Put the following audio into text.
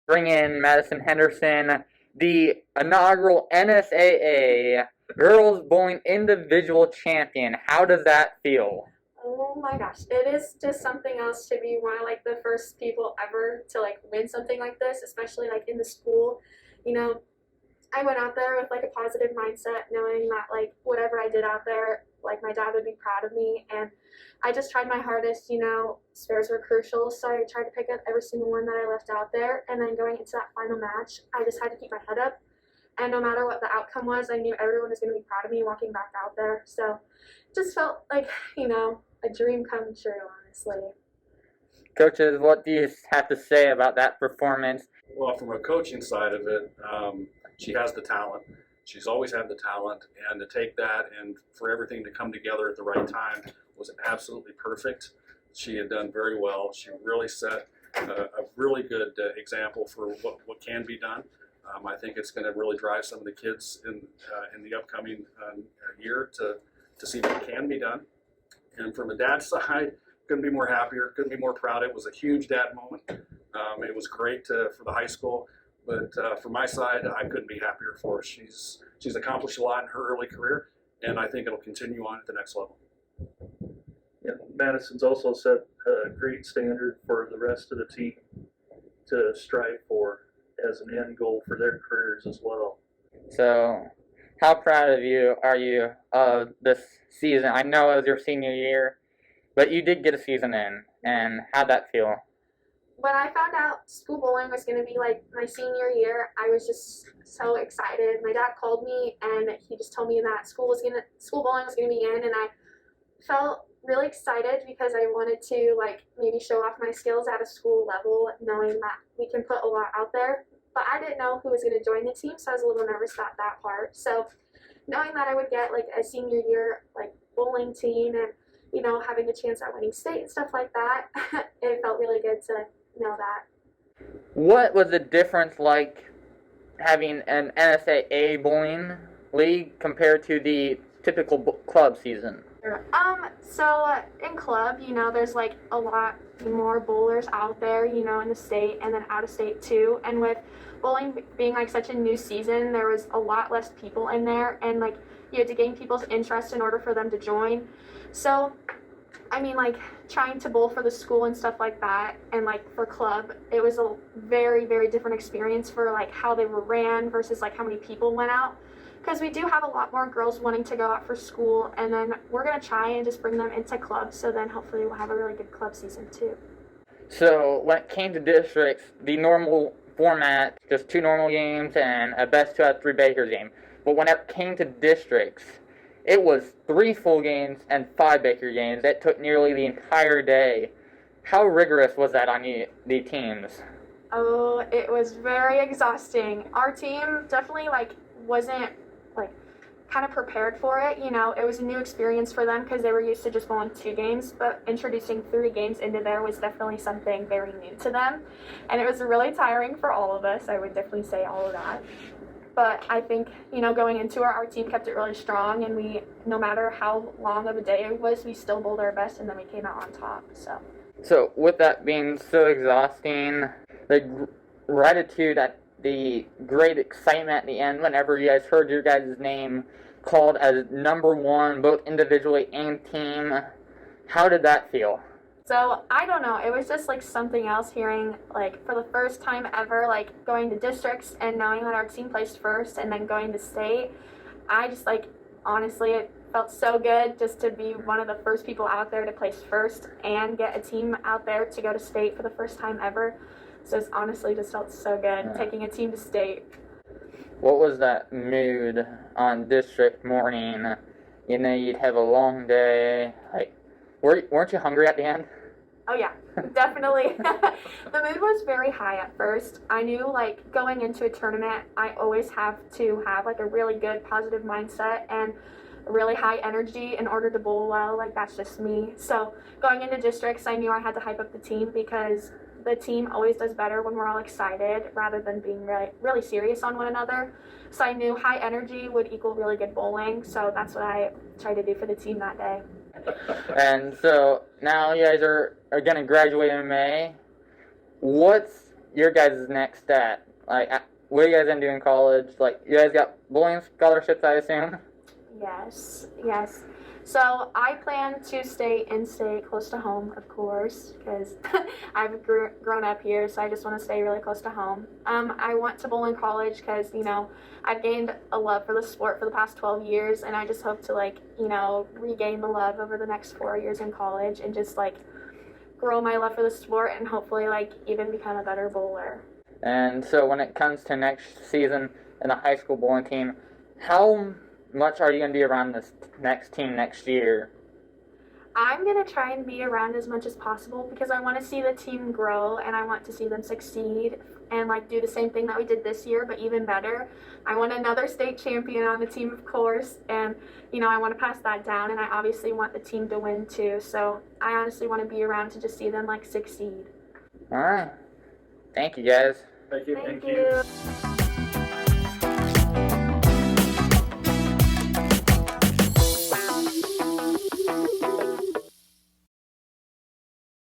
Bring in Madison Henderson, the inaugural NSAA Girls Bowling Individual Champion. How does that feel? Oh my gosh, it is just something else to be one of like the first people ever to like win something like this, especially like in the school. You know, I went out there with like a positive mindset, knowing that like whatever I did out there, like my dad would be proud of me, and I just tried my hardest. You know, spares were crucial, so I tried to pick up every single one that I left out there, and then going into that final match, I just had to keep my head up. And no matter what the outcome was, I knew everyone was going to be proud of me walking back out there. So it just felt like, a dream come true, honestly. Coaches, what do you have to say about that performance? Well, from a coaching side of it, she has the talent. She's always had the talent, and to take that and for everything to come together at the right time was absolutely perfect. She had done very well. She really set a really good example for what can be done. I think it's going to really drive some of the kids in the upcoming year to see what can be done. And from the dad's side, couldn't be more happier, couldn't be more proud. It was a huge dad moment. It was great for the high school, but from my side, I couldn't be happier for her. She's accomplished a lot in her early career, and I think it'll continue on at the next level. Yeah, Madison's also set a great standard for the rest of the team to strive for as an end goal for their careers as well. So, how proud of you are you of this season? I know it was your senior year, but you did get a season in, and how'd that feel? When I found out school bowling was going to be like my senior year, I was just so excited. My dad called me and he just told me that school bowling was going to be in, and I felt really excited because I wanted to like maybe show off my skills at a school level, knowing that we can put a lot out there. But I didn't know who was going to join the team, so I was a little nervous about that part. So knowing that I would get like a senior year like bowling team and having a chance at winning state and stuff like that, it felt really good to know that. What was the difference like having an NSAA bowling league compared to the typical club season? So in club, there's like a lot more bowlers out there, in the state and then out of state too. And with bowling being like such a new season, there was a lot less people in there, and like you had to gain people's interest in order for them to join. So, like trying to bowl for the school and stuff like that, and like for club, it was a very, very different experience for like how they were ran versus like how many people went out. Because we do have a lot more girls wanting to go out for school, and then we're going to try and just bring them into clubs, so then hopefully we'll have a really good club season too. So when it came to districts, the normal format, just 2 normal games and a best 2 out of 3 Baker game. But when it came to districts, it was 3 full games and 5 Baker games. It took nearly the entire day. How rigorous was that on the teams? Oh, it was very exhausting. Our team definitely wasn't kind of prepared for it. It was a new experience for them because they were used to just going 2 games, but introducing 3 games into there was definitely something very new to them, and it was really tiring for all of us. I would definitely say all of that. But I think, going into our team kept it really strong, and we, no matter how long of a day it was, we still bowled our best, and then we came out on top. So with that being so exhausting, the gratitude at the great excitement at the end whenever you guys heard your guys' name called as number 1, both individually and team, how did that feel? So I don't know, it was just like something else hearing for the first time ever, going to districts and knowing that our team placed first and then going to state. I just honestly, it felt so good just to be one of the first people out there to place first and get a team out there to go to state for the first time ever. So it's honestly just felt so good, taking a team to state. What was that mood on district morning? You'd have a long day. Weren't you hungry at the end? Oh yeah, definitely. The mood was very high at first. I knew going into a tournament, I always have to have a really good positive mindset and really high energy in order to bowl well. That's just me. So going into districts, I knew I had to hype up the team because the team always does better when we're all excited rather than being really, really serious on one another. So I knew high energy would equal really good bowling. So that's what I tried to do for the team that day. And so now you guys are going to graduate in May. what's your guys' next step? Like, what are you guys gonna do in college? Like, you guys got bowling scholarships, I assume? Yes, yes. So I plan to stay in-state, close to home, of course, because I've grown up here, so I just want to stay really close to home. I want to bowl in college because, you know, I've gained a love for the sport for the past 12 years, and I just hope to, like, you know, regain the love over the next 4 years in college and just, like, grow my love for the sport and hopefully, like, even become a better bowler. And so when it comes to next season in the high school bowling team, how much are you going to be around this next team next year? I'm going to try and be around as much as possible because I want to see the team grow and I want to see them succeed and like do the same thing that we did this year, but even better. I want another state champion on the team, of course, and you know, I want to pass that down, and I obviously want the team to win too. So I honestly want to be around to just see them like succeed. All right. Thank you, guys. Thank you. Thank you.